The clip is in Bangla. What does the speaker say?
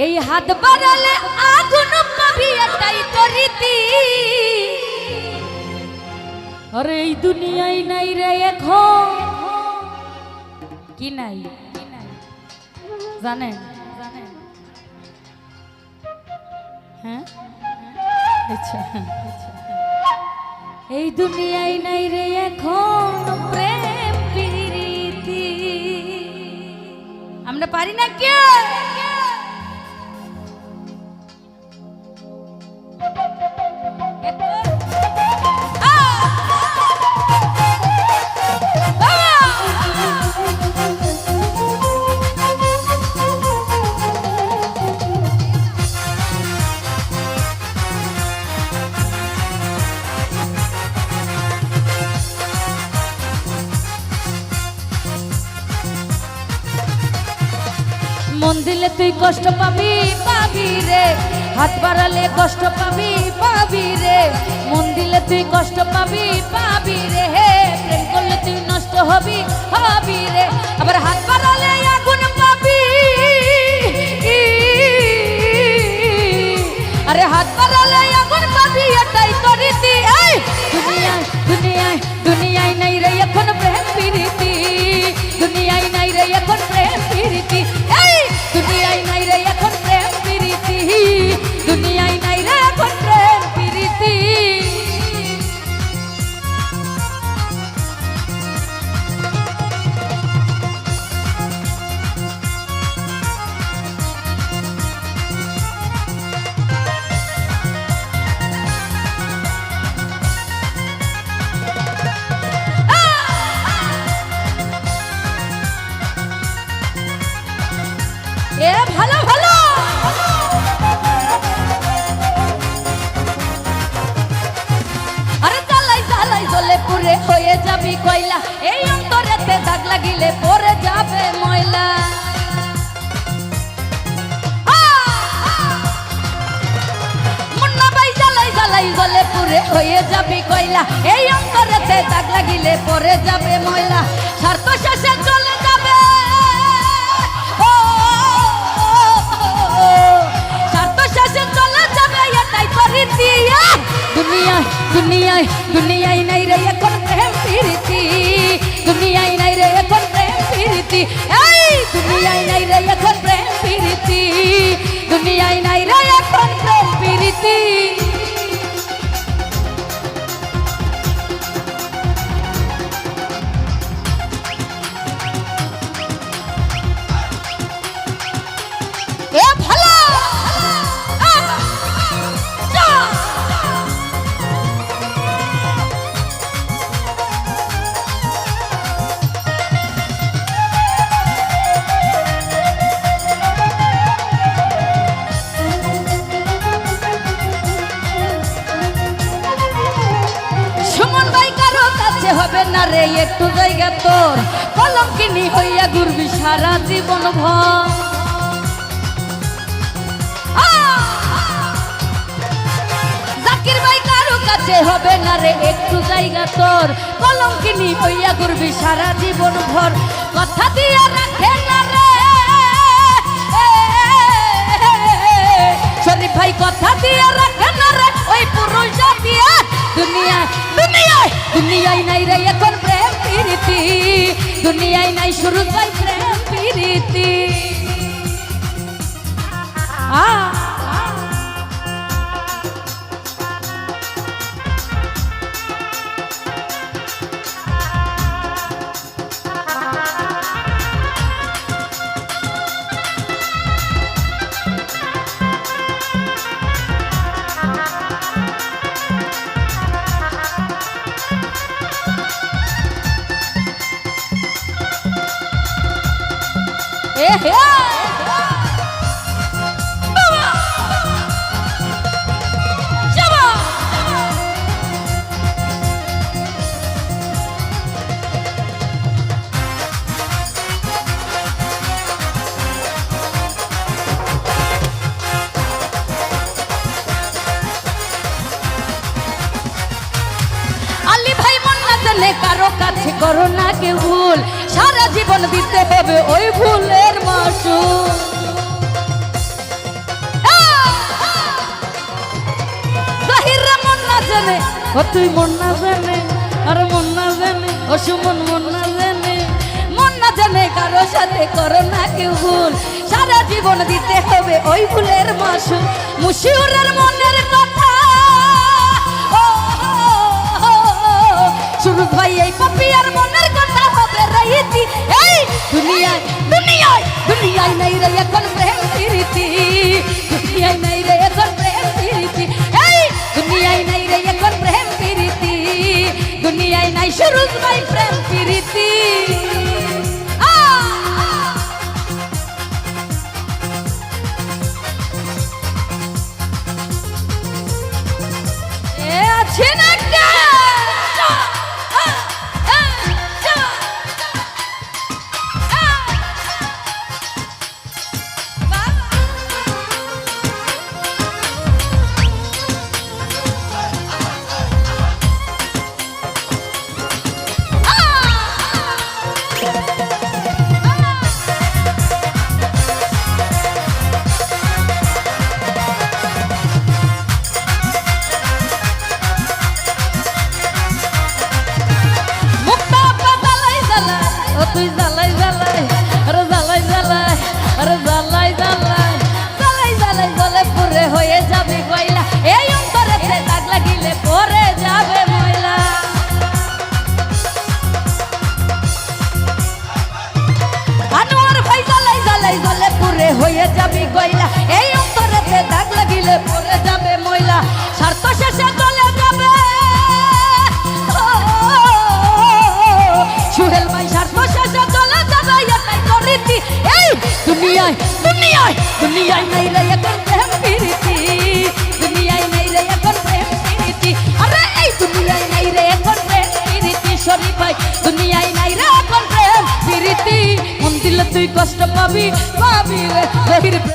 এই হাত বাড়ালে আগুন পাবি এটাই তো রীতি। আরে এই দুনিয়ায় নাই রে এখন কি নাই জানেন? হ্যাঁ আচ্ছা, এই দুনিয়ায় নাই রে এখন প্রেম প্রীতি। আমরা পারি না কে? মন দিলে তুই কষ্ট পাবি পাবি রে, হাত বাড়ালে কষ্ট পাবি পাবি রে। মন দিলে তুই কষ্ট পাবি পাবি রে, প্রেম করলে তুই নষ্ট হবি হবি রে। আবার হাত বাড়ালে আগুন পাবি, আরে হাত বাড়ালে আগুন পাবি এটাই তো রীতি। এই দুনিয়ায় দুনিয়ায় দুনিয়ায় নাই রে এখন প্রেম প্রীতি, দুনিয়ায় নাই রে এখন প্রেম প্রীতি। এই দুনিয়ায় নাই রে এখন প্রেম প্রীতি, দুনিয়ায় নাই রে এখন প্রেম প্রীতি। এ ভালো ভালো আরে জ্বালাই জ্বালাই জ্বলে পুরে হয়ে যাবি কয়লা, এই অন্তরেতে দাগ লাগিলে পরে যাবে ময়লা। মুন্না ভাই জ্বালাই জ্বালাই জ্বলে পুরে হয়ে যাবি কয়লা, এই অন্তরেতে দাগ লাগিলে পরে যাবে ময়লা। স্বার্থ শেষে চলে যাবে, দুনিয়ায় দুনিয়ায় দুনিয়ায় নাই রে এখন প্রেম প্রীতি, দুনিয়ায় নাই রে এখন প্রেম প্রীতি। এই দুনিয়ায় নাই রে এখন প্রেম প্রীতি, দুনিয়ায় নাই রে এখন প্রেম প্রীতি। এ ভালো হবে না রে একটু জায়গা তোর, কলঙ্কিনী হইয়া ঘুরবি সারা জীবন ভর। জাকির ভাই কারো কাছে হবে না রে একটু জায়গা তোর, কলঙ্কিনী হইয়া ঘুরবি সারা জীবন ভর। কথা দিয়া রাখে না রে শরীফ ভাই, কথা দিয়া রাখে না রে ওই পুরুষ দিয়া। দুনিয়ায় দুনিয়ায় দুনিয়ায় নাই রে এখন প্রেম প্রীতি, দুনিয়ায় নাই শুরু ভাই প্রেম প্রীতি। কারো কাছে করো না কে ভুল, সারা জীবন দিতে হবে ওই ভুলের মাসুল। ও তুই মন না জানে আর মন না জানে ও সুমন মন না জানে মন না জানে কারো সাথে করো না কেউ ভুল সারা জীবন দিতে হবে ওই ভুলের মাসুল মুশিউরের মনের কথা সুরুজ ভাই এই পাপিয়ার মনের কথা হবে রাইতি এই দুনিয়ায় দুনিয়ায় দুনিয়ায় নাই রে এখন প্রেম প্রীতি দুনিয়ায় নাই রে এখন প্রেম প্রীতি এই দুনিয়ায় নাই রে এখন প্রেম প্রীতি দুনিয়ায় নাই সুরুজ ভাই প্রেম প্রীতি এ আছে না তুই জ্বালাই জ্বালাই আরে জ্বালাই জ্বালাই আরে জ্বালাই জ্বালাই জ্বালাই জ্বালাই জ্বলে পুরে হয়ে যাবে কয়লা এই অন্তরেতে দাগ লাগিলে পরে যাবে ময়লা আনোয়ার ভাই জ্বালাই জ্বালাই জ্বলে পুরে হয়ে যাবে কয়লা এই অন্তরেতে দাগ লাগিলে পরে যাবে ময়লা স্বার্থ শেষে চলে যাবে সুহেল ভাই স্বার্থ শেষে চলে যাবে এটাই তো রীতি এই দুনিয়ায় দুনিয়ায় দুনিয়ায় নাই রে এখন প্রেম প্রীতি দুনিয়ায় নাই রে এখন প্রেম প্রীতি আরে এই দুনিয়ায় নাই রে এখন প্রেম প্রীতি শরীফ ভাই দুনিয়ায় নাই রে এখন প্রেম প্রীতি মন দিলে তুই কষ্ট পাবি পাবি রে